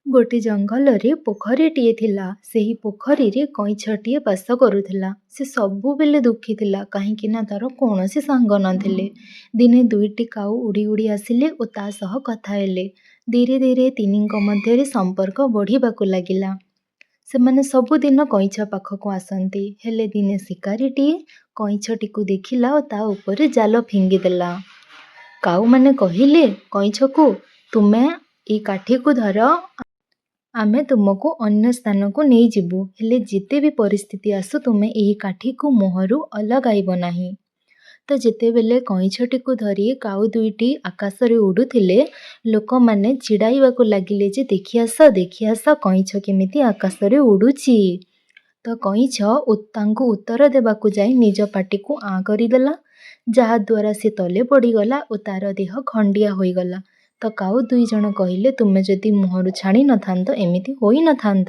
ଗୋଟିଏ ଜଙ୍ଗଲରେ ପୋଖରୀଟିଏ ଥିଲା। ସେହି ପୋଖରୀରେ କଇଁଛଟିଏ ବାସ କରୁଥିଲା। ସେ ସବୁବେଳେ ଦୁଃଖୀ ଥିଲା, କାହିଁକି ନା ତାର କୌଣସି ସାଙ୍ଗ ନଥିଲେ। ଦିନେ ଦୁଇଟି କାଉ ଉଡ଼ି ଉଡ଼ି ଆସିଲେ ଓ ତା ସହ କଥା ହେଲେ। ଧୀରେ ଧୀରେ ତିନିଙ୍କ ମଧ୍ୟରେ ସମ୍ପର୍କ ବଢ଼ିବାକୁ ଲାଗିଲା। ସେମାନେ ସବୁଦିନ କଇଁଛ ପାଖକୁ ଆସନ୍ତି। ହେଲେ ଦିନେ ଶିକାରୀଟିଏ କଇଁଛଟିକୁ ଦେଖିଲା ଓ ତା ଉପରେ ଜାଲ ଫିଙ୍ଗିଦେଲା। କାଉମାନେ କହିଲେ କଇଁଛକୁ, ତୁମେ ଏଇ କାଠିକୁ ଧର, ଆମେ ତୁମକୁ ଅନ୍ୟ ସ୍ଥାନକୁ ନେଇଯିବୁ। ହେଲେ ଯେତେ ବି ପରିସ୍ଥିତି ଆସୁ ତୁମେ ଏହି କାଠିକୁ ମୁହଁରୁ ଅଲଗାଇବ ନାହିଁ। ତ ଯେତେବେଳେ କଇଁଛଟିକୁ ଧରି କାଉ ଦୁଇଟି ଆକାଶରେ ଉଡ଼ୁଥିଲେ, ଲୋକମାନେ ଚିଡ଼ାଇବାକୁ ଲାଗିଲେ ଯେ ଦେଖି ଆସ କଇଁଛ କେମିତି ଆକାଶରେ ଉଡ଼ୁଛି। ତ କଇଁଛ ତାଙ୍କୁ ଉତ୍ତର ଦେବାକୁ ଯାଇ ନିଜ ପାଟିକୁ ଆଁ କରିଦେଲା, ଯାହାଦ୍ୱାରା ସେ ତଳେ ପଡ଼ିଗଲା ଓ ତାର ଦେହ ଖଣ୍ଡିଆ ହୋଇଗଲା। ତ କାଉ ଦୁଇଜଣ କହିଲେ, ତୁମେ ଯଦି ମୁହଁରୁ ଛାଡ଼ି ନଥାନ୍ତ ଏମିତି ହୋଇନଥାନ୍ତା।